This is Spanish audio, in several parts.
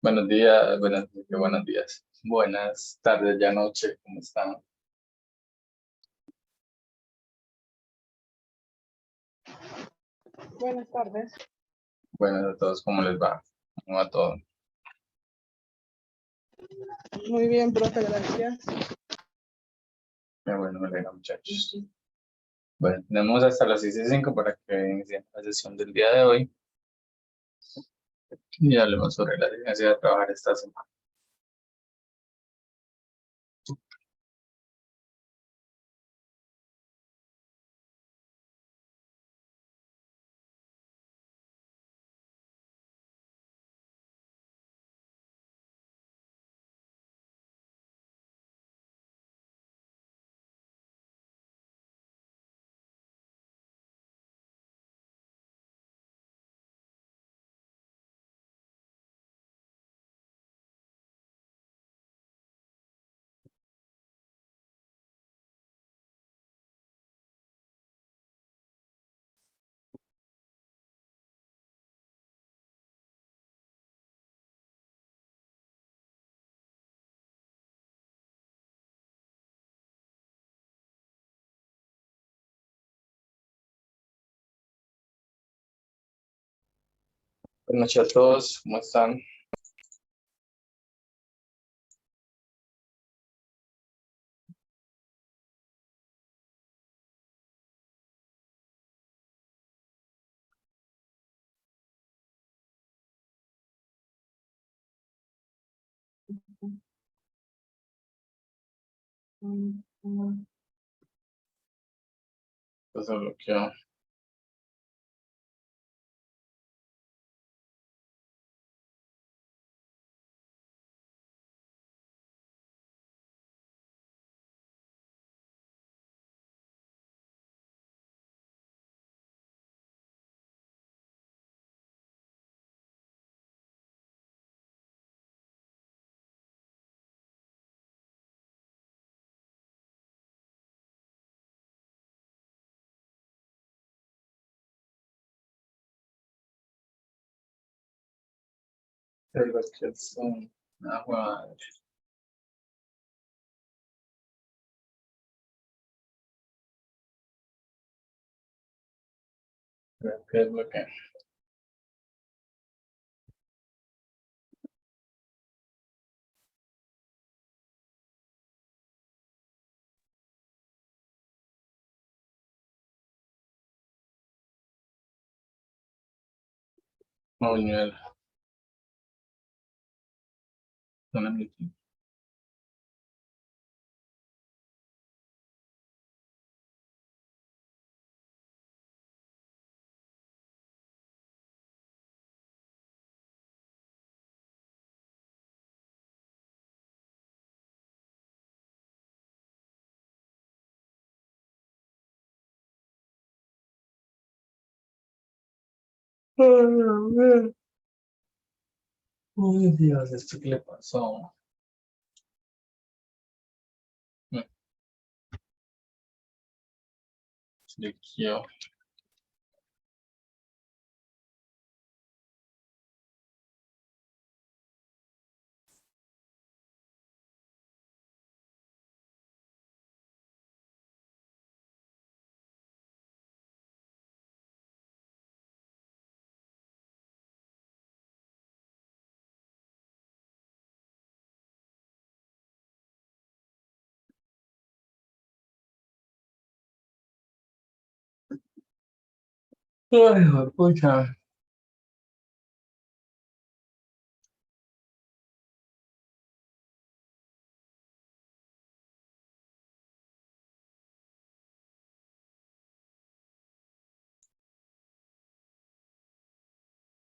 Buenos días, buenos días. Buenas tardes, ya noche, ¿cómo están? Buenas tardes. Buenas a todos, ¿cómo les va? ¿Cómo va todo? Muy bien, profe, gracias. Qué bueno, me alegra, muchachos. Bueno, tenemos hasta las 6:05 para que inicie la sesión del día de hoy y hablemos sobre la necesidad de trabajar esta semana. Buenas noches a todos, ¿cómo están? Entonces bloqueo. Creo que es agua. Creo que es lo que. Buñuelo. Una minutina. Uy, Dios, ¿esto qué le pasó? Líquido. Ay, pucha.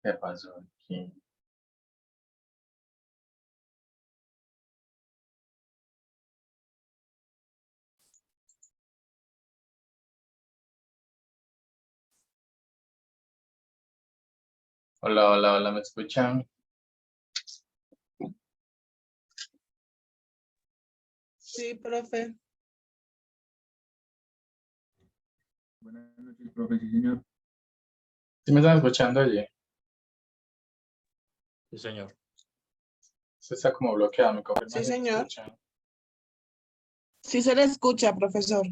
¿Qué pasó aquí? Hola, hola, hola, ¿me escuchan? Sí, profe. Buenas noches, profe, sí, señor. ¿Sí me están escuchando allí? Sí, señor. Se está como bloqueado, me confirma Sí, si me señor. escuchan. Sí se le escucha, profesor.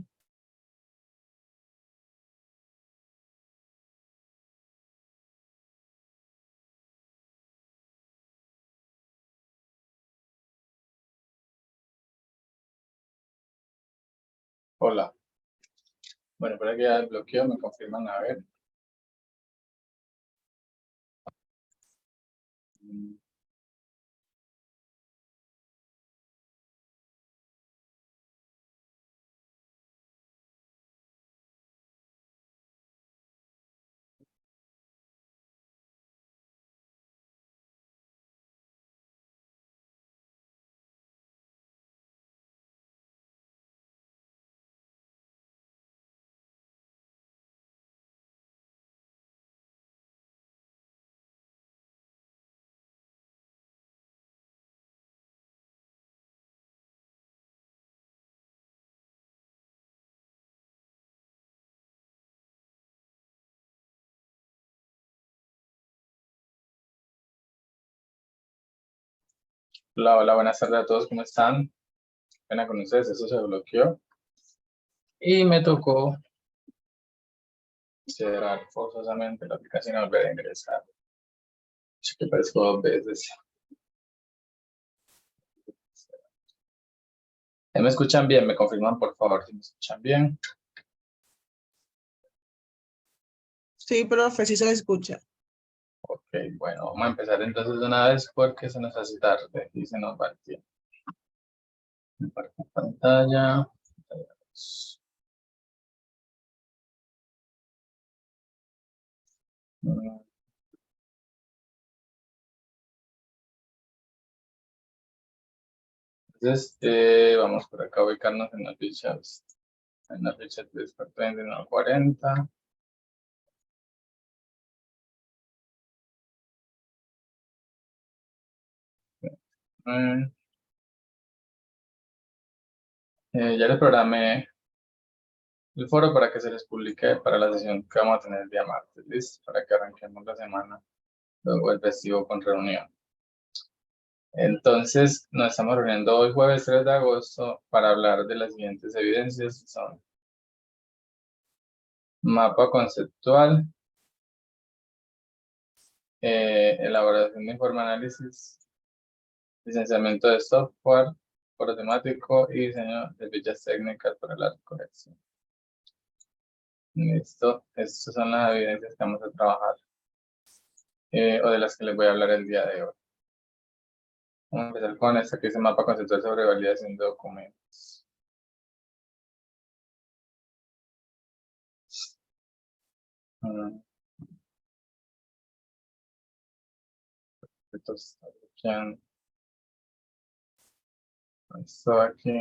Hola. Bueno, por aquí ya el bloqueo, me confirman, a ver. Mm, Hola, hola, buenas tardes a todos, ¿cómo están? Pena con ustedes, eso se bloqueó. Y me tocó cerrar forzosamente la aplicación y volver a ingresar. Así que parezco 2 veces. ¿Me escuchan bien? ¿Me confirman, por favor, si me escuchan bien? Sí, profe, sí se le escucha. Ok, bueno, vamos a empezar entonces de una vez porque se nos hace tarde y se nos va el tiempo. Compartir pantalla. Mm, Entonces, vamos por acá a ubicarnos en las fichas. En la fecha de despertar en 1940. Ya les programé el foro para que se les publique para la sesión que vamos a tener el día martes, ¿listo? Para que arranquemos la semana, luego el festivo con reunión. Entonces, nos estamos reuniendo hoy jueves 3 de agosto para hablar de las siguientes evidencias. Son mapa conceptual, elaboración de informe análisis, licenciamiento de software, foro temático y diseño de fichas técnicas para la corrección. Listo, estas son las evidencias que vamos a trabajar o de las que les voy a hablar el día de hoy. Vamos a empezar con esta que es el mapa conceptual sobre validación de documentos. Esto aquí.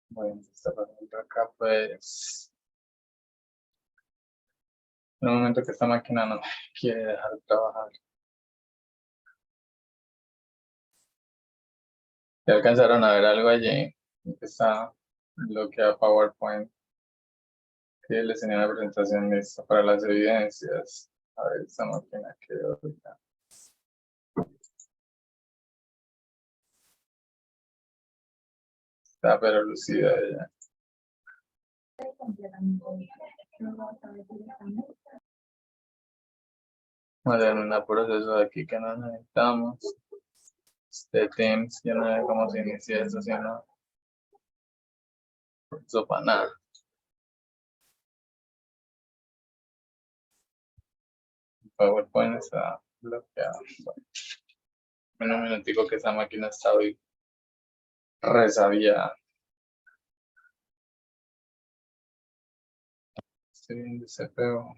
Bueno, esta pregunta acá, pues. En el momento que esta máquina no me quiere dejar trabajar. ¿Ya alcanzaron a ver algo allí? Que está bloqueado PowerPoint. Que les tenía una presentación lista para las evidencias. A ver, esta máquina quedó ahorita. Está pero lucida ella. Vamos a ver un proceso de aquí que no necesitamos. Este Teams, yo no sé cómo se inicia eso, si no. Eso para nada. PowerPoint está bloqueado. Bueno, un minutico que esa máquina está hoy resabiada. Estoy viendo ese pego.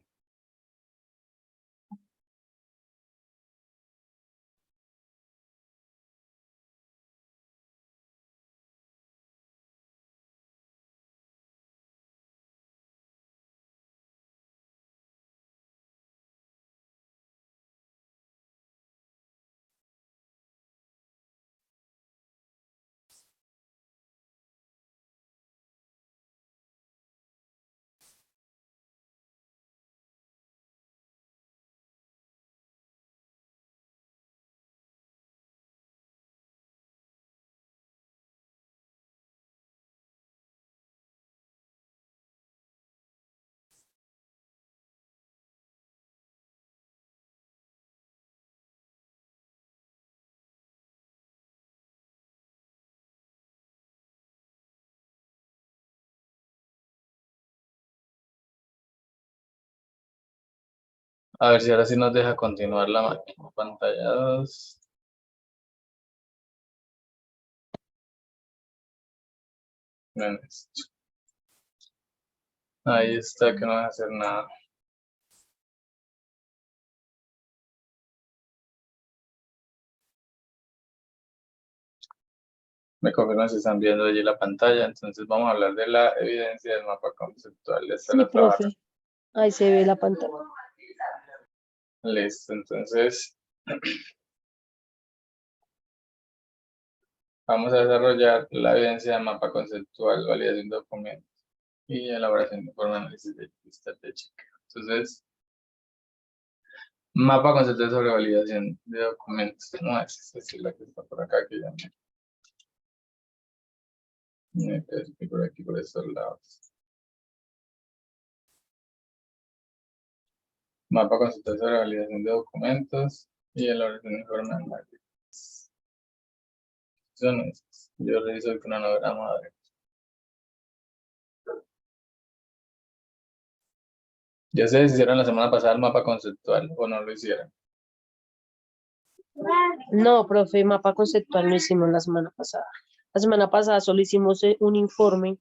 A ver si ahora sí nos deja continuar la máquina. Pantalla 2. Vean esto. Ahí está, que no va a hacer nada. Me confirman si están viendo allí la pantalla. Entonces vamos a hablar de la evidencia del mapa conceptual. Esta Sí, la trabajo. profe. Ahí se ve la pantalla. Listo, entonces vamos a desarrollar la evidencia del mapa conceptual, validación de documentos y elaboración de informe de análisis de listas de chequeo. Entonces, mapa conceptual sobre validación de documentos. No es la que está por acá, que ya me perdí por aquí, por estos lados. Mapa conceptual sobre validación de documentos y elaboración de informe de análisis. Eso no es. Yo reviso el cronograma. A ver. Ya se hicieron la semana pasada el mapa conceptual o no lo hicieron. No, profe, mapa conceptual no hicimos la semana pasada. La semana pasada solo hicimos un informe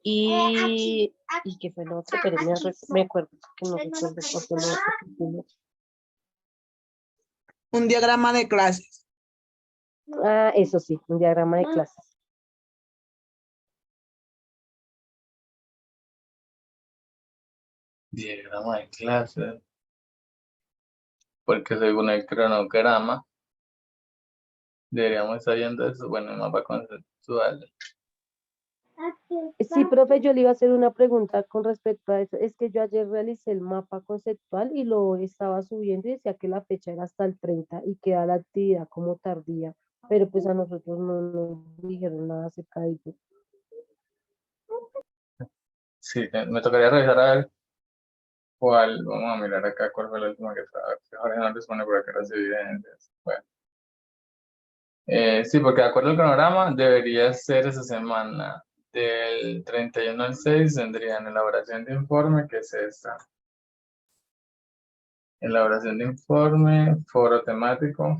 y ¿qué fue lo otro? Pero me acuerdo que no recuerdo cuál fue lo otro que hicimos. Un diagrama de clases. Ah, eso sí, un diagrama de clases. Diagrama de clase. Porque según el cronograma, deberíamos estar viendo eso. Bueno, el mapa conceptual. Sí, profe, yo le iba a hacer una pregunta con respecto a eso. Es que yo ayer realicé el mapa conceptual y lo estaba subiendo y decía que la fecha era hasta el 30 y queda la actividad como tardía, pero pues a nosotros no nos dijeron nada acerca de ello. Sí, me tocaría revisar a ver cuál. Vamos a mirar acá cuál fue la última que trabajé. Ahora no les pone por acá las evidencias. Bueno. Sí, porque de acuerdo al cronograma debería ser esa semana. Del 31 al 6 tendrían elaboración de informe, que es esta. Elaboración de informe, foro temático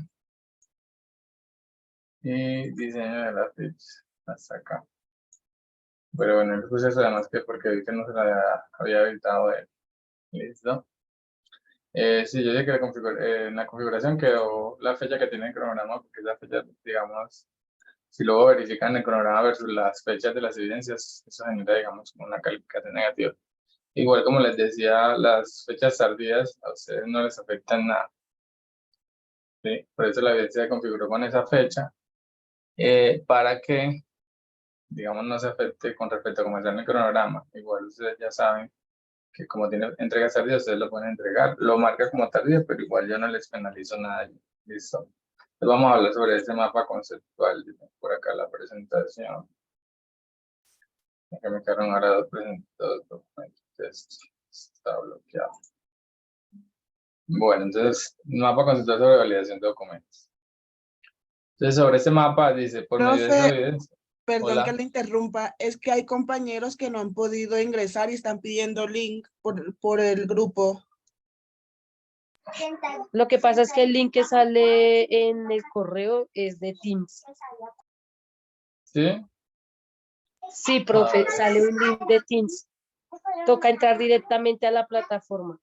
y diseño de la ficha. Hasta acá. Pero bueno, el proceso además que porque vi que no se la había editado él. Listo. Sí, yo dije que en la configuración quedó la fecha que tiene el cronograma, porque es la fecha, digamos, si luego verifican el cronograma versus las fechas de las evidencias, eso genera, digamos, una calificación negativa. Igual como les decía, las fechas tardías a ustedes no les afectan nada. ¿Sí? Por eso la evidencia se configuró con esa fecha, para que, digamos, no se afecte con respecto a cómo está en el cronograma. Igual ustedes ya saben que como tiene entregas tardías, ustedes lo pueden entregar. Lo marca como tardío, pero igual yo no les penalizo nada. Listo. Entonces vamos a hablar sobre este mapa conceptual. Por acá la presentación. Acá me quedaron ahora dos documentos. Está bloqueado. Bueno, entonces, mapa conceptual sobre validación de documentos. Entonces, sobre este mapa dice, por medio de esa Profe, evidencia. perdón Hola. que le interrumpa, es que hay compañeros que no han podido ingresar y están pidiendo link por el grupo. Lo que pasa es que el link que sale en el correo es de Teams. ¿Sí? Sí, profe, Ah, sale un link de Teams. Toca entrar directamente a la plataforma.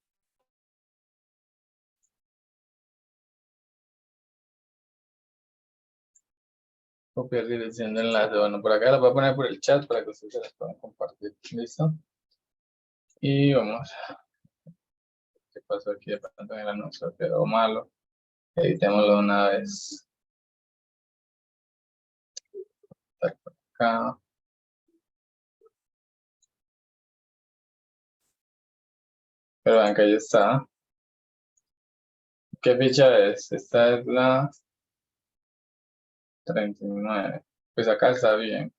copiar dirección de enlace. Bueno, por acá la voy a poner por el chat para que ustedes se las puedan compartir. ¿Listo? Y vamos. ¿Qué pasó aquí? De pronto en el anuncio quedó malo. Editémoslo una vez. Está por acá. Pero vean que ahí está. ¿Qué ficha es? Esta es la 39. Pues acá está bien.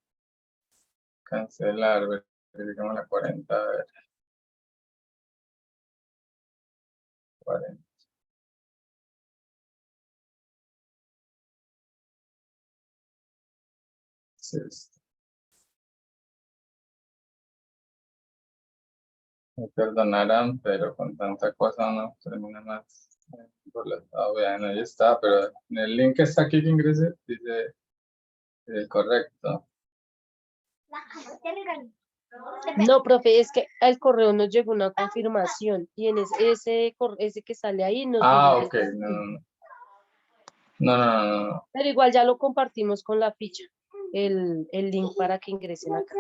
Cancelar. Verificamos la 40. A ver. 40. Sí, Me perdonarán, pero con tanta cosa uno termina más embolatado. Vean, ahí está, pero en el link que está aquí que ingresé, dice el correcto. No, profe, es que al correo nos llegó una confirmación y en ese que sale ahí nos Ah, dice ok, que no, sí. no. Pero igual ya lo compartimos con la ficha, el link para que ingresen acá.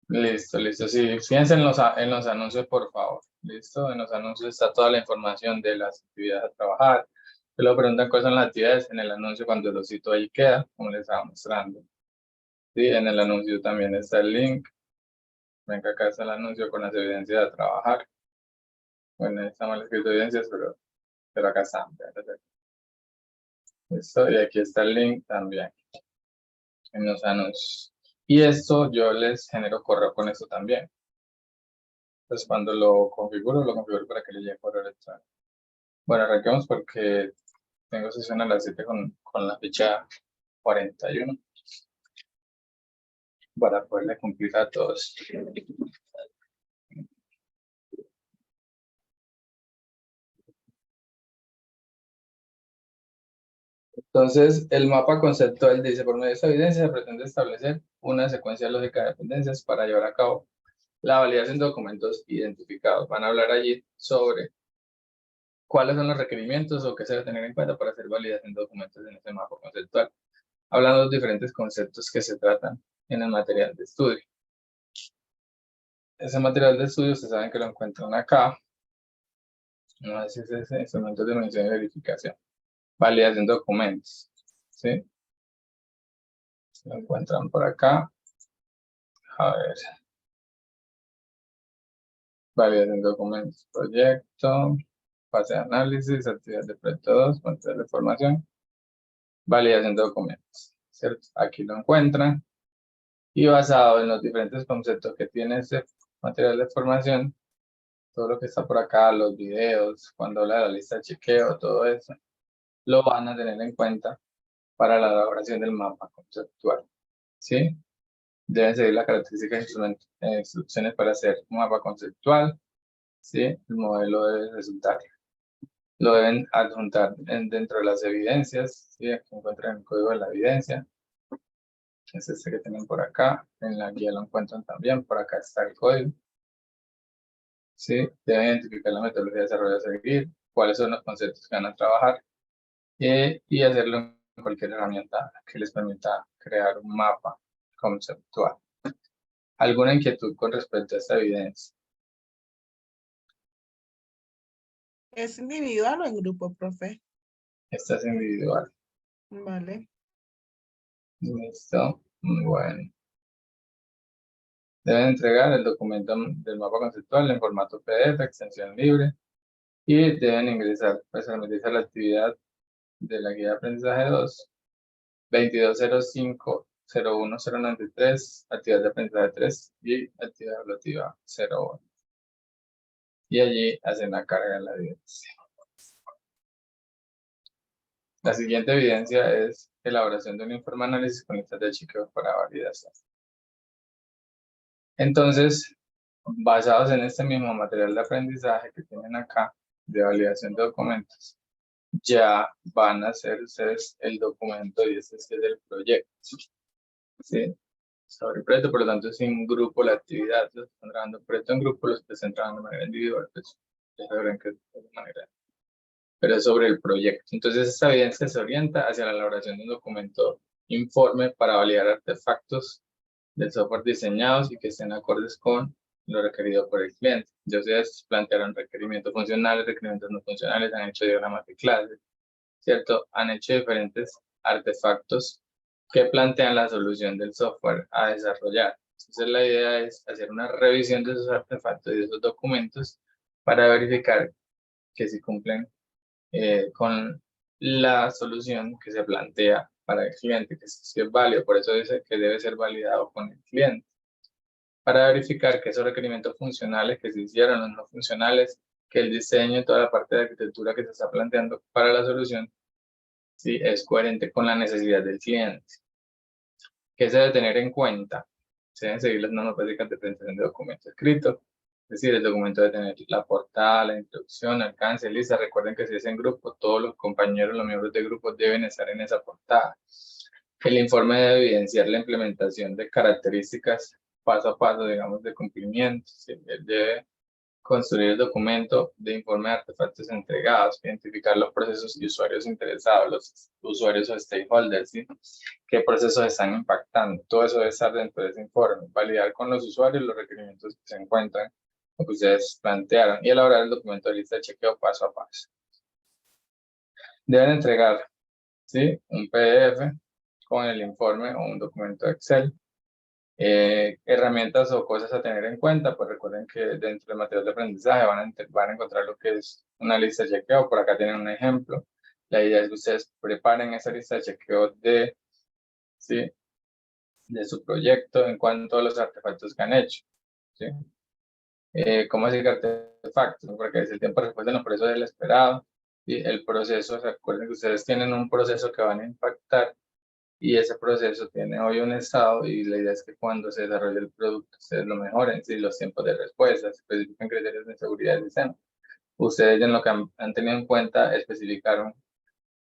Listo. Sí, fíjense en los anuncios, por favor. Listo, en los anuncios está toda la información de las actividades a trabajar. Se lo preguntan cuáles son las actividades en el anuncio cuando lo cito ahí queda, como les estaba mostrando. Sí, en el anuncio también está el link. Venga, acá está el anuncio con las evidencias a trabajar. Bueno, está mal escrito evidencias, pero acá están. Listo, y aquí está el link también en los anuncios. Y esto yo les genero correo con esto también. Entonces cuando lo configuro para que le llegue correo electrónico. Bueno, arranquemos porque tengo sesión a las 7 con la fecha 41 para poderle cumplir a todos. Entonces, el mapa conceptual dice, por medio de esta evidencia se pretende establecer una secuencia lógica de dependencias para llevar a cabo la validación de documentos identificados. Van a hablar allí sobre cuáles son los requerimientos o qué se debe tener en cuenta para hacer validación de documentos en este mapa conceptual, hablando de los diferentes conceptos que se tratan en el material de estudio. Ese material de estudio, ustedes saben que lo encuentran acá. No es ese instrumento de medición y verificación. Validación de documentos. ¿Sí? Lo encuentran por acá. A ver. Validación de documentos. Proyecto. Fase de análisis. Actividad de proyecto 2. Material de formación. Validación de documentos. ¿Cierto? Aquí lo encuentran. Y basado en los diferentes conceptos que tiene este material de formación, todo lo que está por acá, los videos, cuando habla de la lista de chequeo, todo eso, lo van a tener en cuenta para la elaboración del mapa conceptual. ¿Sí? Deben seguir las características e instrucciones para hacer un mapa conceptual. ¿Sí? El modelo debe resultar. Lo deben adjuntar dentro de las evidencias. ¿Sí? Aquí encuentran el código de la evidencia. Es este que tienen por acá. En la guía lo encuentran también. Por acá está el código. ¿Sí? Deben identificar la metodología de desarrollo a seguir, cuáles son los conceptos que van a trabajar y hacerlo en cualquier herramienta que les permita crear un mapa conceptual. ¿Alguna inquietud con respecto a esta evidencia? ¿Es individual o en grupo, profe? Esta es individual. Vale. Listo. Muy bueno. Deben entregar el documento del mapa conceptual en formato PDF, extensión libre, y deben ingresar, pues, a la actividad de la guía de aprendizaje 2, 2205-01093, actividad de aprendizaje 3 y actividad evaluativa 01. Y allí hacen la carga de la evidencia. La siguiente evidencia es elaboración de un informe de análisis con listas de chequeo para validación. Entonces, basados en este mismo material de aprendizaje que tienen acá, de validación de documentos, ya van a hacer ustedes el documento y este es el proyecto. ¿Sí? Sobre el proyecto, por lo tanto, es en grupo la actividad. Los que están trabajando el proyecto en grupo, los que están trabajando de manera individual, pues ya sabrán que es de manera. Pero es sobre el proyecto. Entonces, esta evidencia se orienta hacia la elaboración de un documento informe para validar artefactos del software diseñados y que estén acordes con lo requerido por el cliente. Ya ustedes plantearon requerimientos funcionales, requerimientos no funcionales, han hecho diagramas de clase, ¿cierto? Han hecho diferentes artefactos que plantean la solución del software a desarrollar. Entonces la idea es hacer una revisión de esos artefactos y de esos documentos para verificar que si cumplen con la solución que se plantea para el cliente, que sí es válido, por eso dice que debe ser validado con el cliente, para verificar que esos requerimientos funcionales que se hicieron o no funcionales, que el diseño y toda la parte de arquitectura que se está planteando para la solución, sí, es coherente con la necesidad del cliente. ¿Qué se debe tener en cuenta? Se deben seguir las normas básicas de presentación de documento escrito, decir, el documento debe tener la portada, la introducción, alcance, lista. Recuerden que si es en grupo, todos los compañeros, los miembros del grupo deben estar en esa portada. El informe debe evidenciar la implementación de características paso a paso, digamos, de cumplimiento. ¿Sí? Debe construir el documento de informe de artefactos entregados, identificar los procesos y usuarios interesados, los usuarios o stakeholders, ¿sí? Qué procesos están impactando. Todo eso debe estar dentro de ese informe. Validar con los usuarios los requerimientos que se encuentran o que ustedes plantearon y elaborar el documento de lista de chequeo paso a paso. Deben entregar, ¿sí? Un PDF con el informe o un documento Excel. Herramientas o cosas a tener en cuenta, pues recuerden que dentro del material de aprendizaje van a encontrar lo que es una lista de chequeo. Por acá tienen un ejemplo. La idea es que ustedes preparen esa lista de chequeo de su proyecto en cuanto a los artefactos que han hecho. ¿Sí? ¿Cómo así que artefactos? Porque es el tiempo de respuesta en los procesos del esperado. Y el proceso, recuerden que ustedes tienen un proceso que van a impactar y ese proceso tiene hoy un estado y la idea es que cuando se desarrolle el producto ustedes lo mejoren, si los tiempos de respuesta, especifican criterios de seguridad del sistema. Ustedes en lo que han tenido en cuenta especificaron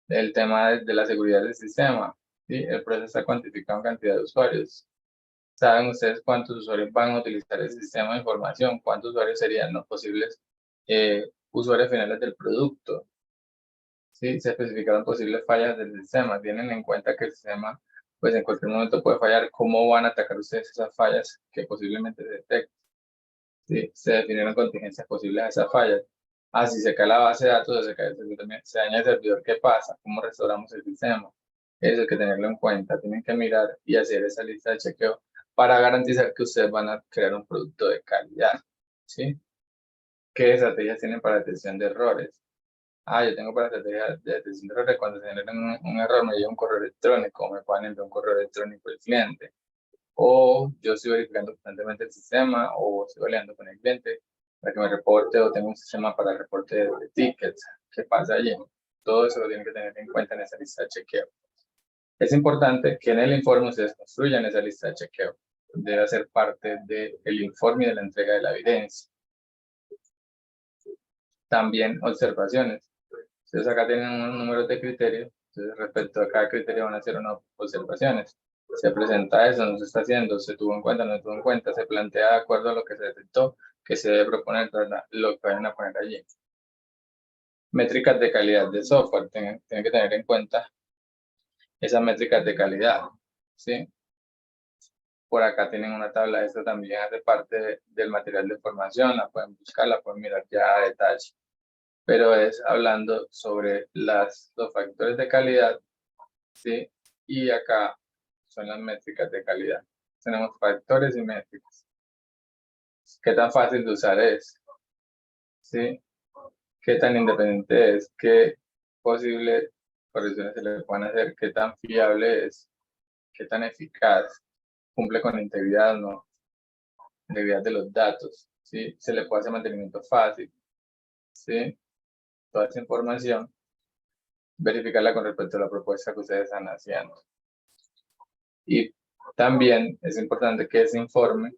el tema de la seguridad del sistema, ¿sí? El proceso está cuantificado en cantidad de usuarios. ¿Saben ustedes cuántos usuarios van a utilizar el sistema de información? ¿Cuántos usuarios serían los posibles usuarios finales del producto? ¿Sí? Se especificaron posibles fallas del sistema. Tienen en cuenta que el sistema, pues en cualquier momento puede fallar. ¿Cómo van a atacar ustedes esas fallas que posiblemente se detecten? ¿Sí? Se definieron contingencias posibles a esas fallas. Si se cae la base de datos, se daña el servidor, ¿qué pasa? ¿Cómo restauramos el sistema? Eso hay que tenerlo en cuenta. Tienen que mirar y hacer esa lista de chequeo para garantizar que ustedes van a crear un producto de calidad. ¿Sí? ¿Qué estrategias tienen para detección de errores? Yo tengo para estrategia de detección de errores. Cuando se genera un error, me llega un correo electrónico, me pueden enviar un correo electrónico del cliente. O yo estoy verificando constantemente el sistema, o estoy validando con el cliente para que me reporte, o tengo un sistema para el reporte de tickets. ¿Qué pasa allí? Todo eso lo tienen que tener en cuenta en esa lista de chequeo. Es importante que en el informe ustedes construyan esa lista de chequeo. Debe ser parte del informe y de la entrega de la evidencia. También observaciones. Entonces acá tienen un número de criterios. Entonces respecto a cada criterio van a hacer unas observaciones. Se presenta eso, no se está haciendo, se tuvo en cuenta, no se tuvo en cuenta, se plantea de acuerdo a lo que se detectó, que se debe proponer, lo que vayan a poner allí. Métricas de calidad de software, tienen que tener en cuenta esas métricas de calidad, ¿sí? Por acá tienen una tabla, esta también hace parte del material de formación, la pueden buscar, la pueden mirar ya a detalle. Pero es hablando sobre los factores de calidad, ¿sí? Y acá son las métricas de calidad. Tenemos factores y métricas. ¿Qué tan fácil de usar es? ¿Sí? ¿Qué tan independiente es? ¿Qué posibles correcciones se le pueden hacer? ¿Qué tan fiable es? ¿Qué tan eficaz? ¿Cumple con integridad o no? Integridad de los datos, ¿sí? ¿Se le puede hacer mantenimiento fácil? ¿Sí? Toda esa información, verificarla con respecto a la propuesta que ustedes están haciendo. Y también es importante que ese informe,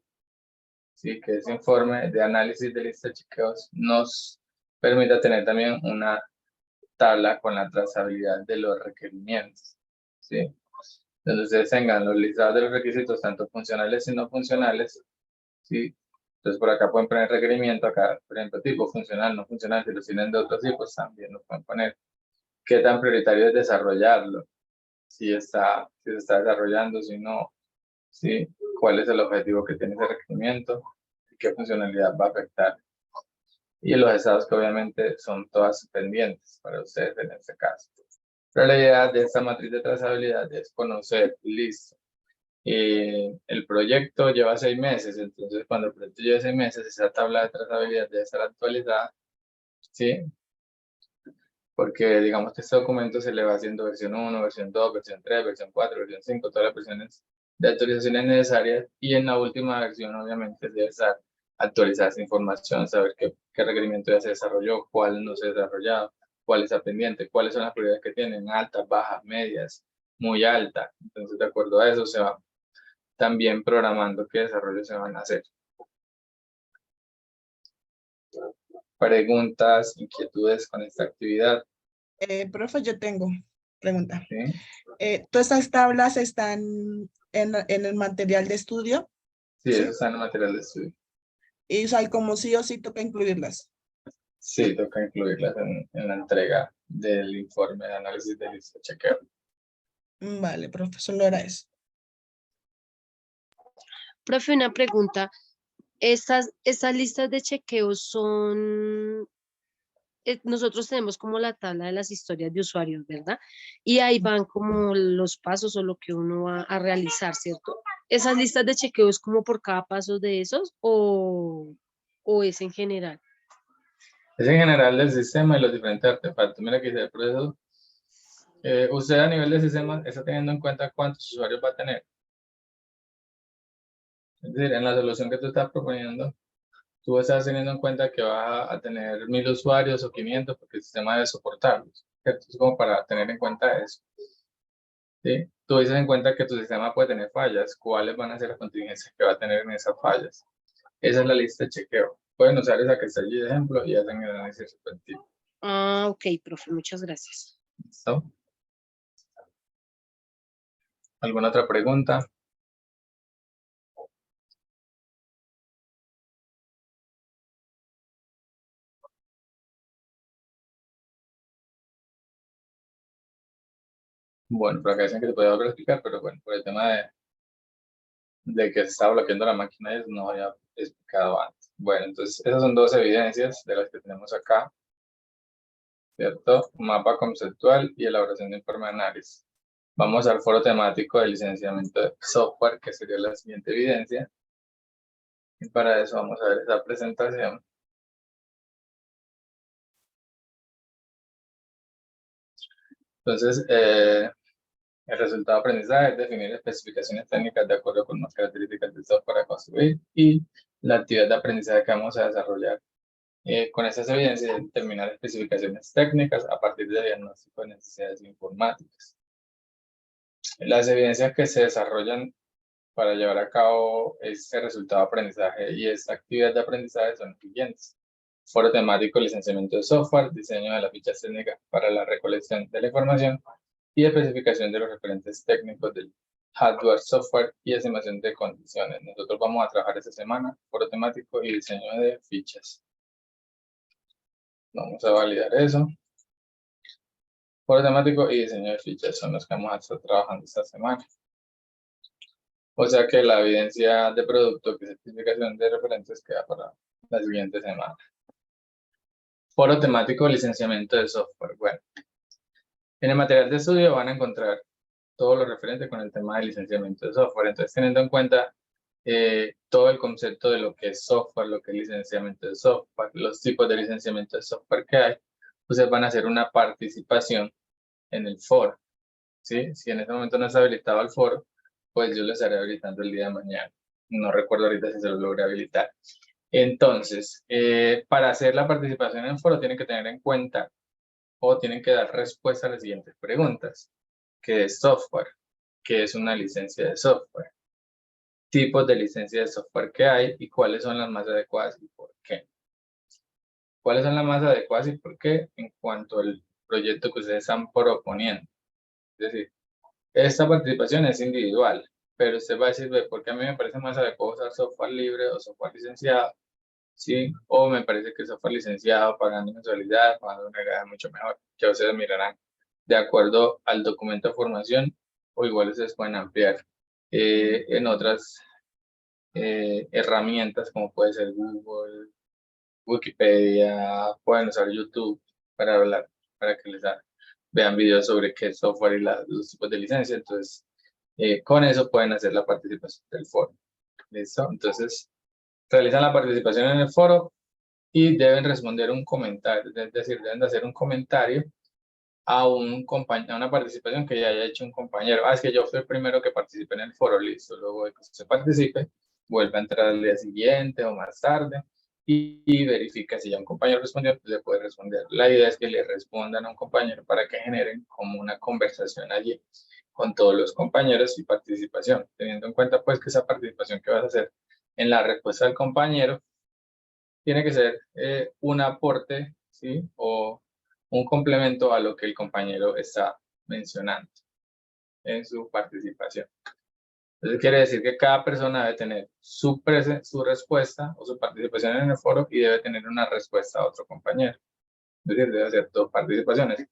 ¿sí? Que ese informe de análisis de lista de chequeos nos permita tener también una tabla con la trazabilidad de los requerimientos, ¿sí? Donde ustedes tengan los listados de los requisitos, tanto funcionales y no funcionales, ¿sí? Entonces por acá pueden poner requerimiento, acá por ejemplo tipo funcional, no funcional, si los tienen de otros tipos también lo pueden poner. ¿Qué tan prioritario es desarrollarlo? Si se está desarrollando, si no, ¿sí? ¿Cuál es el objetivo que tiene ese requerimiento? ¿Y qué funcionalidad va a afectar? Y los estados que obviamente son todas pendientes para ustedes en este caso. Pero la idea de esta matriz de trazabilidad es conocer, listo. El proyecto lleva 6 meses, entonces cuando el proyecto lleva 6 meses, esa tabla de trazabilidad debe estar actualizada, ¿sí? Porque digamos que este documento se le va haciendo versión 1, versión 2, versión 3, versión 4, versión 5, todas las versiones de actualizaciones necesarias, y en la última versión obviamente debe estar actualizada esa información, saber qué requerimiento ya se desarrolló, cuál no se ha desarrollado, cuál está pendiente, cuáles son las prioridades que tienen, altas, bajas, medias, muy alta. Entonces de acuerdo a eso se va también programando qué desarrollos se van a hacer. preguntas, inquietudes con esta actividad. Profe, yo tengo pregunta. ¿Sí? ¿Todas estas tablas están en el material de estudio? Sí, ¿Sí? eso está en el material de estudio. Y o sea, como sí o sí toca incluirlas. Sí, toca incluirlas en la entrega del informe de análisis de lista de chequeo. Vale, profesor, no era eso. Profe, una pregunta. Estas listas de chequeo son, nosotros tenemos como la tabla de las historias de usuarios, ¿verdad? Y ahí van como los pasos o lo que uno va a realizar, ¿cierto? ¿Esas listas de chequeo es como por cada paso de esos o es en general? Es en general del sistema y los diferentes artefactos. Mira que dice el proceso. Usted a nivel de sistema está teniendo en cuenta cuántos usuarios va a tener. Es decir, en la solución que tú estás proponiendo, tú estás teniendo en cuenta que vas a tener 1000 usuarios o 500 porque el sistema debe soportarlos, ¿cierto? Es como para tener en cuenta eso. ¿Sí? Tú dices en cuenta que tu sistema puede tener fallas. ¿Cuáles van a ser las contingencias que va a tener en esas fallas? Esa es la lista de chequeo. Pueden usar esa que está allí de ejemplo y hacen el análisis respectivo. Ah, ok, profe, muchas gracias. ¿Listo? ¿Alguna otra pregunta? Bueno, por acá dicen que se puede volver a explicar, pero bueno, por el tema de que se estaba bloqueando la máquina, eso no había explicado antes. Bueno, entonces esas son dos evidencias de las que tenemos acá, ¿cierto? Mapa conceptual y elaboración de informe de análisis. Vamos al foro temático de licenciamiento de software, que sería la siguiente evidencia. Y para eso vamos a ver esa presentación. Entonces, el resultado de aprendizaje es definir especificaciones técnicas de acuerdo con las características del software a construir y la actividad de aprendizaje que vamos a desarrollar. Con estas evidencias, determinar especificaciones técnicas a partir de diagnóstico de necesidades informáticas. Las evidencias que se desarrollan para llevar a cabo este resultado de aprendizaje y esta actividad de aprendizaje son las siguientes. Foro temático, licenciamiento de software, diseño de las fichas técnicas para la recolección de la información y especificación de los referentes técnicos del hardware, software y estimación de condiciones. Nosotros vamos a trabajar esta semana, foro temático y diseño de fichas. Vamos a validar eso. Foro temático y diseño de fichas son los que vamos a estar trabajando esta semana. O sea que la evidencia de producto, que es especificación de referentes, queda para la siguiente semana. Foro temático de licenciamiento de software. Bueno, en el material de estudio van a encontrar todo lo referente con el tema de licenciamiento de software. Entonces, teniendo en cuenta todo el concepto de lo que es software, lo que es licenciamiento de software, los tipos de licenciamiento de software que hay, ustedes van a hacer una participación en el foro. ¿Sí? Si en este momento no está habilitado el foro, pues yo lo estaré habilitando el día de mañana. No recuerdo ahorita si se lo logré habilitar. Entonces, para hacer la participación en el foro, tienen que tener en cuenta o tienen que dar respuesta a las siguientes preguntas. ¿Qué es software? ¿Qué es una licencia de software? Tipos de licencia de software que hay y cuáles son las más adecuadas y por qué. ¿Cuáles son las más adecuadas y por qué? En cuanto al proyecto que ustedes están proponiendo. Es decir, esta participación es individual, pero usted va a decir, ¿por qué a mí me parece más adecuado usar software libre o software licenciado? ¿Sí? O me parece que software licenciado, pagando mensualidad, pagando una unidad mucho mejor, que ustedes mirarán de acuerdo al documento de formación, o igual ustedes pueden ampliar en otras herramientas como puede ser Google, Wikipedia, pueden usar YouTube para hablar, para que les vean videos sobre qué software y los tipos de licencia. Entonces, con eso pueden hacer la participación del foro. ¿Listo? Entonces, realizan la participación en el foro y deben responder un comentario, es decir, deben de hacer un comentario a una participación que ya haya hecho un compañero. Es que yo fui el primero que participé en el foro, listo. Luego de que usted participe, vuelve a entrar al día siguiente o más tarde y verifica si ya un compañero respondió, pues le puede responder. La idea es que le respondan a un compañero para que generen como una conversación allí con todos los compañeros y participación, teniendo en cuenta pues que esa participación que vas a hacer en la respuesta del compañero tiene que ser un aporte, ¿sí? O un complemento a lo que el compañero está mencionando en su participación. Entonces quiere decir que cada persona debe tener su respuesta o su participación en el foro y debe tener una respuesta a otro compañero. Es decir, debe hacer dos participaciones,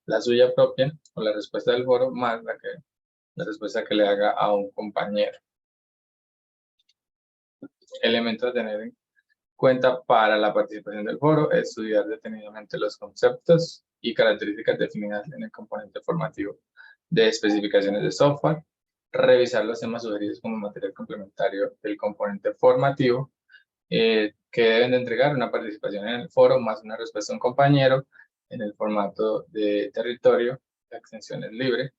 la suya propia o la respuesta del foro más la respuesta que le haga a un compañero. Elemento a tener en cuenta para la participación del foro es estudiar detenidamente los conceptos y características definidas en el componente formativo de especificaciones de software, revisar los temas sugeridos como material complementario del componente formativo, que deben de entregar una participación en el foro más una respuesta a un compañero en el formato de territorio, la extensión es libre,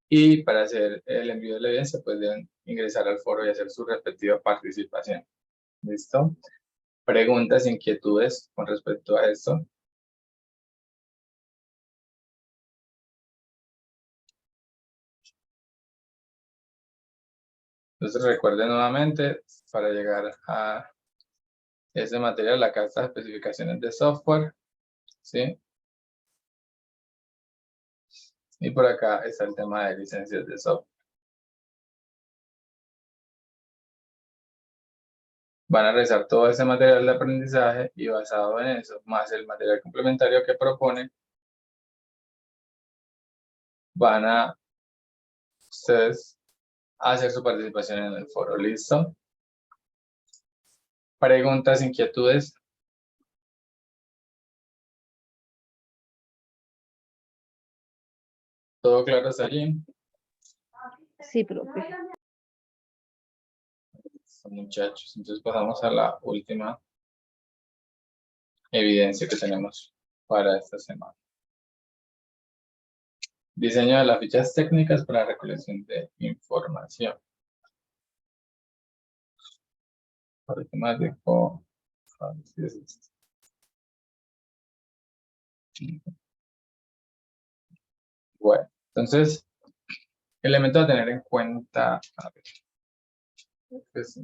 y para hacer el envío de la evidencia pues deben ingresar al foro y hacer su respectiva participación. ¿Listo? Preguntas, inquietudes con respecto a esto. Entonces recuerden nuevamente, para llegar a ese material, acá estas especificaciones de software, ¿sí? Y por acá está el tema de licencias de software. Van a revisar todo ese material de aprendizaje y basado en eso, más el material complementario que propone, van a ustedes hacer su participación en el foro. ¿Listo? Preguntas, inquietudes. ¿Todo claro hasta allí? Sí, profe. Muchachos, entonces pasamos a la última evidencia que tenemos para esta semana. Diseño de las fichas técnicas para recolección de información. Matemático. Bueno, entonces, elemento a tener en cuenta. A ver, pues,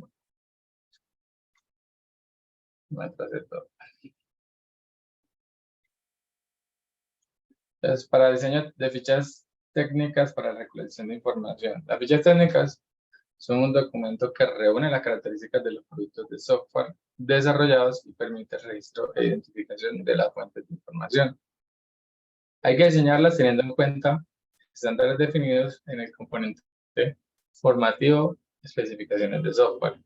entonces, para diseño de fichas técnicas para recolección de información. Las fichas técnicas son un documento que reúne las características de los productos de software desarrollados y permite el registro e identificación de las fuentes de información. Hay que diseñarlas teniendo en cuenta estándares definidos en el componente formativo, especificaciones de software.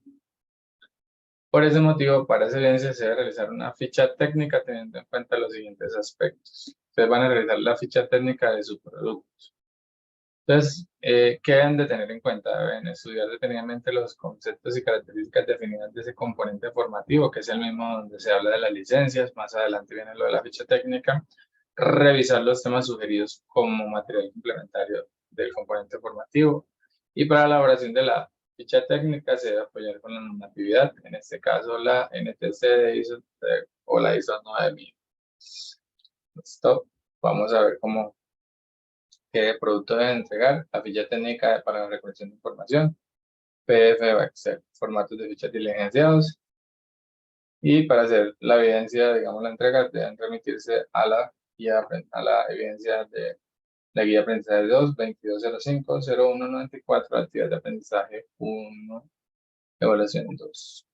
Por ese motivo, para esa evidencia se debe realizar una ficha técnica teniendo en cuenta los siguientes aspectos. Ustedes van a realizar la ficha técnica de su producto. Entonces, ¿qué deben de tener en cuenta? Deben estudiar detenidamente los conceptos y características definidas de ese componente formativo, que es el mismo donde se habla de las licencias. Más adelante viene lo de la ficha técnica. Revisar los temas sugeridos como material complementario del componente formativo. Y para la elaboración de la ficha técnica se debe apoyar con la normatividad, en este caso la NTC de ISO o la ISO 9000. Listo. Vamos a ver qué producto deben entregar, la ficha técnica para la recolección de información, PDF o Excel, formatos de fichas diligenciados. Y para hacer la evidencia, digamos, la entrega, deben remitirse a la evidencia de la guía de aprendizaje 2, 2205, 0194, actividad de aprendizaje 1, evaluación 2.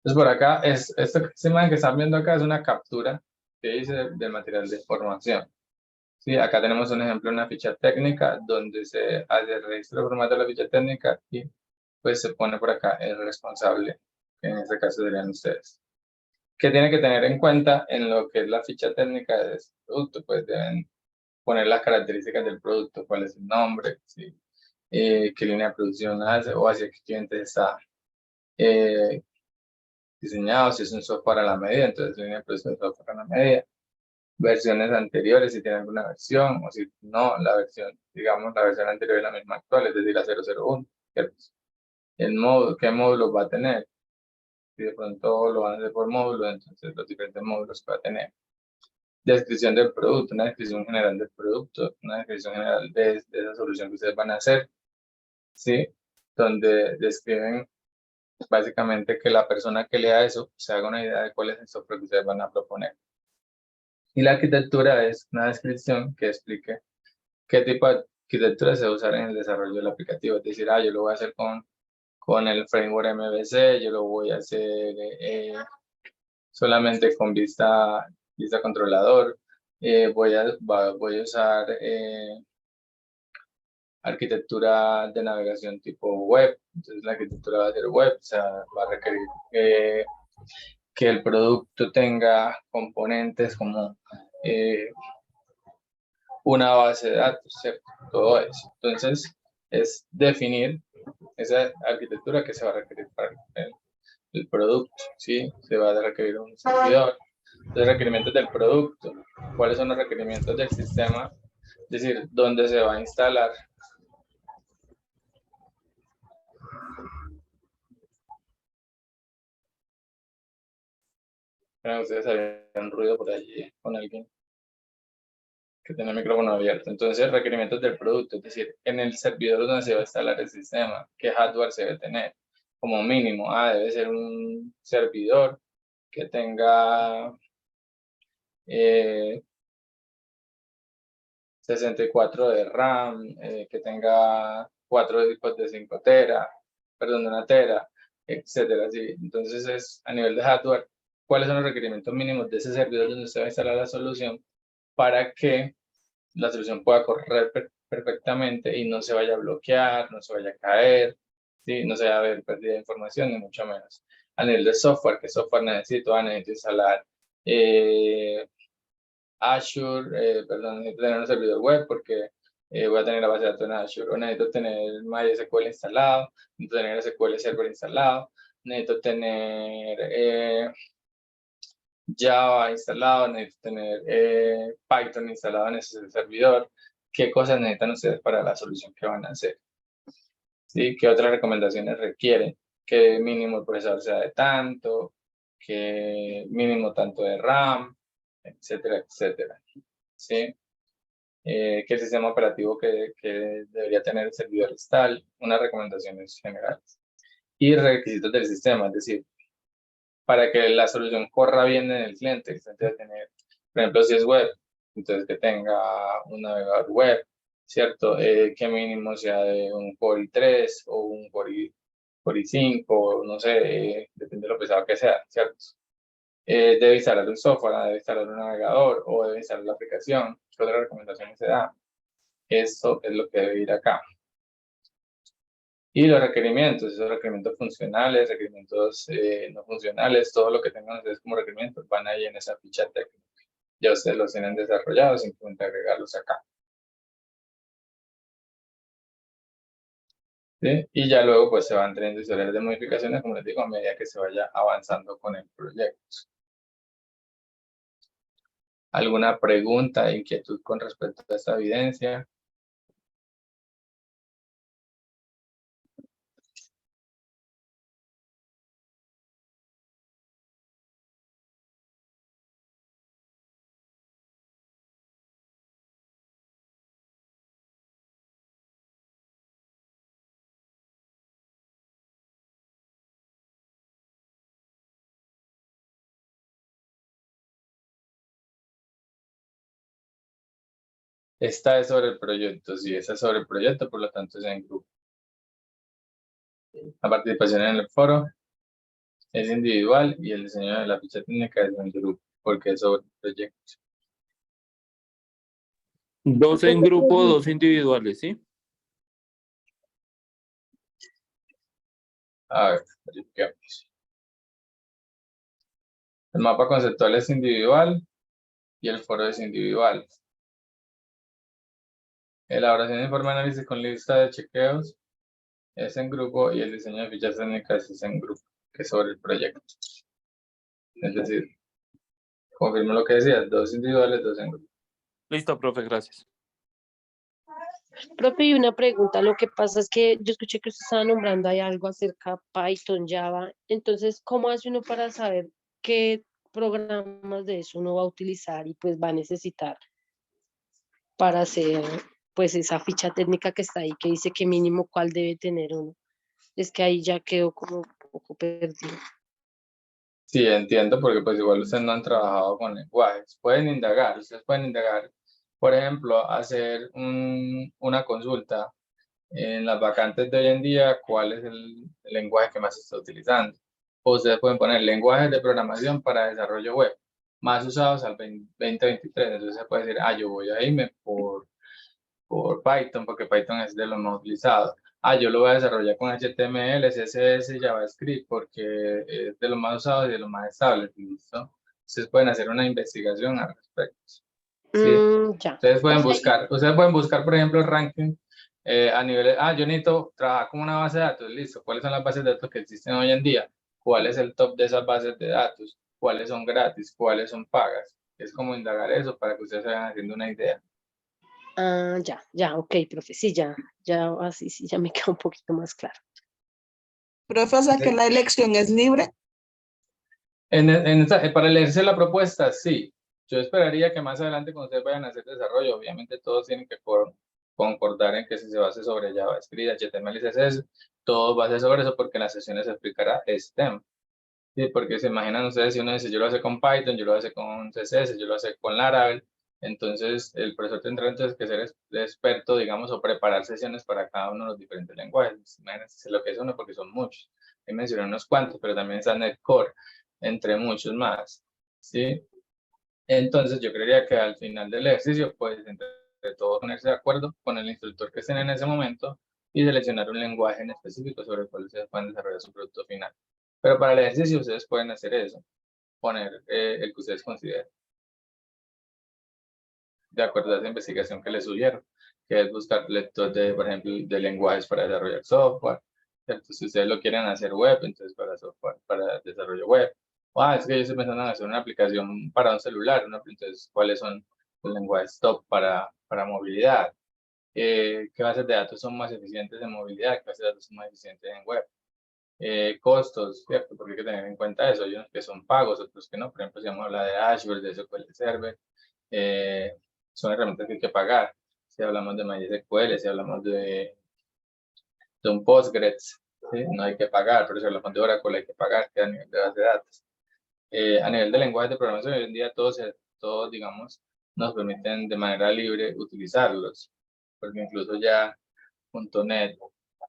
Entonces por acá, esta imagen que están viendo acá es una captura que hice del material de formación. Sí, acá tenemos un ejemplo, una ficha técnica donde se hace el registro de formato de la ficha técnica y pues se pone por acá el responsable, que en este caso serían ustedes. ¿Qué tienen que tener en cuenta en lo que es la ficha técnica de este producto? Pues deben poner las características del producto, cuál es el nombre, ¿sí? Qué línea de producción hace o hacia qué cliente está diseñado, si es un software a la medida, entonces línea de producción de software a la medida. Versiones anteriores, si tiene alguna versión, o si no, la versión, digamos, la versión anterior es la misma actual, es decir, la 001. ¿Qué módulos va a tener? Si de pronto lo van a hacer por módulo, entonces los diferentes módulos que va a tener. Descripción del producto, una descripción general del producto, una descripción general de esa solución que ustedes van a hacer, ¿sí? Donde describen básicamente que la persona que lea eso se haga una idea de cuál es el software que ustedes van a proponer. Y la arquitectura es una descripción que explique qué tipo de arquitectura se va a usar en el desarrollo del aplicativo. Es decir, yo lo voy a hacer con el framework MVC, yo lo voy a hacer solamente con vista controlador, voy a usar arquitectura de navegación tipo web, entonces la arquitectura va a ser web, o sea, va a requerir que el producto tenga componentes como una base de datos, ¿cierto? Todo eso. Entonces, es definir esa arquitectura que se va a requerir para el producto, ¿sí? Se va a requerir un servidor, los requerimientos del producto, cuáles son los requerimientos del sistema, es decir, dónde se va a instalar. Ustedes habían ruido por allí con alguien que tiene el micrófono abierto. Entonces, requerimientos del producto, es decir, en el servidor donde se va a instalar el sistema, qué hardware se debe tener. Como mínimo, debe ser un servidor que tenga 64 de RAM, que tenga 4 discos de 5 tera, perdón, de 1 tera, etcétera. ¿Sí? Entonces, es a nivel de hardware, ¿cuáles son los requerimientos mínimos de ese servidor donde se va a instalar la solución para que la solución pueda correr perfectamente y no se vaya a bloquear, no se vaya a caer, ¿sí? No se vaya a haber pérdida de información, ni mucho menos? A nivel de software, ¿qué software necesito? Necesito instalar Azure, perdón, necesito tener un servidor web porque voy a tener la base de datos en Azure, o necesito tener MySQL instalado, necesito tener SQL Server instalado, necesito tener Java instalado, necesito tener Python instalado en ese servidor. ¿Qué cosas necesitan ustedes para la solución que van a hacer? ¿Sí? ¿Qué otras recomendaciones requieren? ¿Qué mínimo el procesador sea de tanto? ¿Qué mínimo tanto de RAM? Etcétera, etcétera. ¿Sí? ¿Qué sistema operativo que debería tener el servidor es tal? Unas recomendaciones generales. Y requisitos del sistema, es decir, para que la solución corra bien en el cliente, el cliente debe tener, por ejemplo, si es web, entonces que tenga un navegador web, ¿cierto? Que mínimo sea de un Core i3 o un Core i5, no sé, depende de lo pesado que sea, ¿cierto? Debe instalar un software, debe instalar un navegador o debe instalar la aplicación. ¿Qué otras recomendaciones se da? Eso es lo que debe ir acá. Y los requerimientos, esos requerimientos funcionales, requerimientos no funcionales, todo lo que tengan ustedes como requerimientos van ahí en esa ficha técnica. Ya ustedes los tienen desarrollados, simplemente agregarlos acá. ¿Sí? Y ya luego pues se van teniendo historias de modificaciones, como les digo, a medida que se vaya avanzando con el proyecto. ¿Alguna pregunta, inquietud con respecto a esta evidencia? Esta es sobre el proyecto, sí, esta es sobre el proyecto, por lo tanto es en grupo. La participación en el foro es individual y el diseño de la ficha técnica es en grupo, porque es sobre el proyecto. 2 en grupo, 2 individuales, ¿sí? A ver, verifiquemos. El mapa conceptual es individual y el foro es individual. Elaboración de informe de análisis con lista de chequeos es en grupo y el diseño de fichas técnicas es en grupo, que es sobre el proyecto. Es decir, confirmo lo que decía, 2 individuales, 2 en grupo. Listo, profe, gracias. Profe, y una pregunta, lo que pasa es que yo escuché que usted estaba nombrando ahí algo acerca de Python, Java, entonces, ¿cómo hace uno para saber qué programas de eso uno va a utilizar y pues va a necesitar para hacer pues esa ficha técnica que está ahí, que dice que mínimo cuál debe tener uno? Es que ahí ya quedó como poco perdida. Sí, entiendo, porque pues igual ustedes no han trabajado con lenguajes. Pueden indagar, ustedes pueden indagar, por ejemplo, hacer una consulta en las vacantes de hoy en día, cuál es el lenguaje que más se está utilizando. O ustedes pueden poner lenguajes de programación para desarrollo web más usados al 2023. Entonces se puede decir, yo voy a irme por Python, porque Python es de los más utilizados. Yo lo voy a desarrollar con HTML, CSS y JavaScript, porque es de los más usados y de los más estables. ¿Listo? Ustedes pueden hacer una investigación al respecto. ¿Sí? Ya. Ustedes pueden buscar, por ejemplo, el ranking a nivel, yo necesito trabajar con una base de datos, listo. ¿Cuáles son las bases de datos que existen hoy en día? ¿Cuál es el top de esas bases de datos? ¿Cuáles son gratis? ¿Cuáles son pagas? Es como indagar eso para que ustedes se vayan haciendo una idea. Ya, ok, profe, sí, ya, así sí, ya me queda un poquito más claro. Profe, o sea que la elección es libre. Para leerse la propuesta, sí. Yo esperaría que más adelante cuando ustedes vayan a hacer desarrollo, obviamente todos tienen que concordar en que si se base sobre JavaScript, HTML y CSS, todo base sobre eso porque en las sesiones se explicará STEM. Sí, porque se imaginan ustedes si uno dice yo lo hace con Python, yo lo hace con CSS, yo lo hace con Laravel, entonces el profesor tendrá entonces que ser experto, digamos, o preparar sesiones para cada uno de los diferentes lenguajes. Imagínense lo que es uno porque son muchos. Ahí mencioné unos cuantos, pero también está NetCore, entre muchos más. ¿Sí? Entonces yo creería que al final del ejercicio, pues entre todos ponerse de acuerdo con el instructor que estén en ese momento y seleccionar un lenguaje en específico sobre el cual ustedes puedan desarrollar su producto final. Pero para el ejercicio ustedes pueden hacer eso, poner el que ustedes consideren. De acuerdo a esa investigación que les sugiero, que es buscar lectores de, por ejemplo, de lenguajes para desarrollar software. ¿Cierto? Si ustedes lo quieren hacer web, entonces para software, para desarrollo web. Es que yo estoy pensando en hacer una aplicación para un celular, ¿no? Entonces, ¿cuáles son los lenguajes top para movilidad? ¿Qué bases de datos son más eficientes en movilidad? ¿Qué bases de datos son más eficientes en web? Costos, ¿cierto? Porque hay que tener en cuenta eso. Hay unos que son pagos, otros que no. Por ejemplo, si vamos a hablar de Azure, de SQL Server, son herramientas que hay que pagar. Si hablamos de MySQL, si hablamos de un Postgres, ¿sí? No hay que pagar, pero si hablamos de Oracle hay que pagar, que a nivel de base de datos. A nivel de lenguaje de programación, hoy en día todos, digamos, nos permiten de manera libre utilizarlos, porque incluso ya .NET,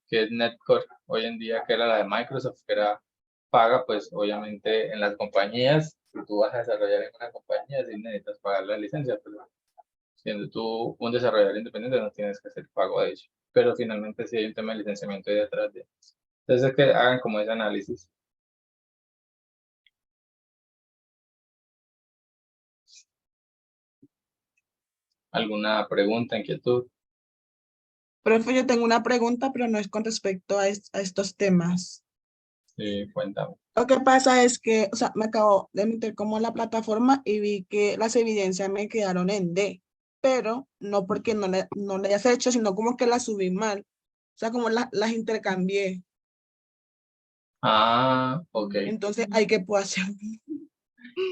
que es NetCore, hoy en día, que era la de Microsoft, que era paga, pues obviamente en las compañías, si tú vas a desarrollar en una compañía, sí necesitas pagar la licencia, pero siendo tú un desarrollador independiente no tienes que hacer pago de ello. Pero finalmente sí hay un tema de licenciamiento ahí detrás de eso. Entonces es que hagan como ese análisis. ¿Alguna pregunta, inquietud? Profe, yo tengo una pregunta, pero no es con respecto a estos temas. Sí, cuéntame. Lo que pasa es que, o sea, me acabo de meter como en la plataforma y vi que las evidencias me quedaron en D, pero no porque no le hayas hecho, sino como que las subí mal. O sea, como las intercambié. Ok. Entonces, hay que puedo hacer.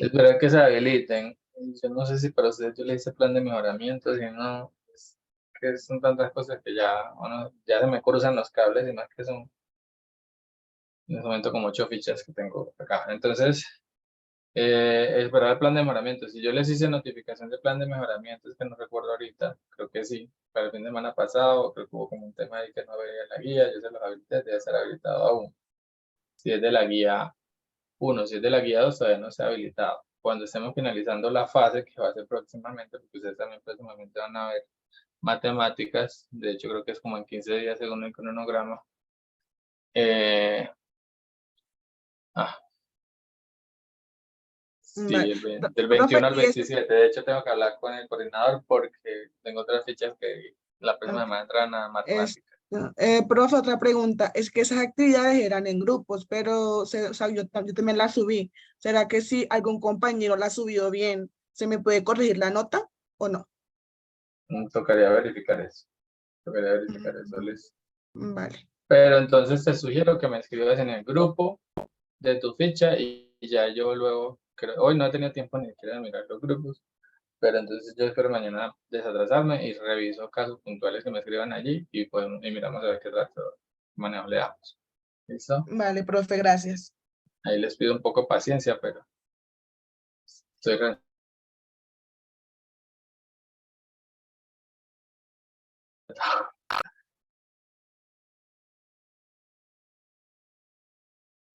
Esperar que se habiliten. Yo no sé si para ustedes yo le hice plan de mejoramiento, si no, es que son tantas cosas que ya se me cruzan los cables y más que son en este momento como 8 fichas que tengo acá. Entonces, esperar el plan de mejoramiento. Si yo les hice notificación de plan de mejoramiento, es que no recuerdo ahorita, creo que sí, para el fin de semana pasado, creo que hubo como un tema ahí que no veía la guía, yo se los habilité, debe ser habilitado aún. Si es de la guía 1, si es de la guía 2, todavía no se ha habilitado. Cuando estemos finalizando la fase, que va a ser próximamente, porque ustedes también próximamente van a ver matemáticas, de hecho creo que es como en 15 días según el cronograma. Sí, Vale. del Profe, 21 al y es, 27. De hecho, tengo que hablar con el coordinador porque tengo otras fichas que la próxima semana entran a matemáticas. profe, otra pregunta, es que esas actividades eran en grupos, pero o sea, yo también las subí. ¿Será que si algún compañero la subió bien, se me puede corregir la nota o no? Tocaría verificar eso. Tocaría verificar eso, Liz. Vale. Pero entonces te sugiero que me escribas en el grupo de tu ficha y ya yo luego, hoy no he tenido tiempo ni siquiera de mirar los grupos, pero entonces yo espero mañana desatrasarme y reviso casos puntuales que me escriban allí y, y miramos a ver qué manejo le damos. ¿Listo? Vale, profe, gracias. Ahí les pido un poco de paciencia, pero estoy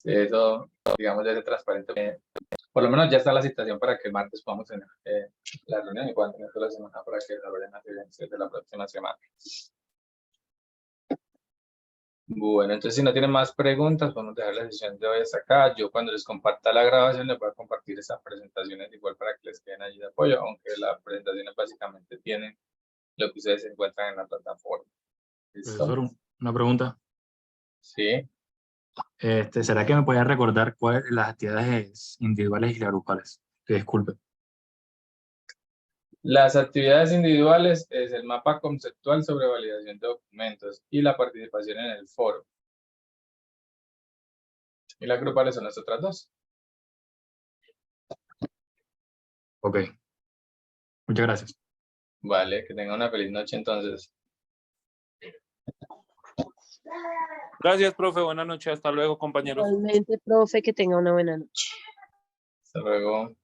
eso, digamos, ya es transparente. Por lo menos ya está la citación para que el martes podamos tener la reunión y puedan tener toda la semana para que desarrollen las evidencias de la próxima semana. Bueno, entonces si no tienen más preguntas, podemos dejar la sesión de hoy hasta acá. Yo cuando les comparta la grabación les voy a compartir esas presentaciones igual para que les queden allí de apoyo, aunque las presentaciones básicamente tienen lo que ustedes encuentran en la plataforma. ¿Listo? Profesor, una pregunta. Sí. ¿Será que me puede recordar cuáles las actividades individuales y las grupales? Que disculpe. Las actividades individuales es el mapa conceptual sobre validación de documentos y la participación en el foro. Y las grupales son las otras dos. Ok. Muchas gracias. Vale, que tengan una feliz noche entonces. Gracias, profe. Buenas noches. Hasta luego, compañeros. Igualmente, profe, que tenga una buena noche. Hasta luego.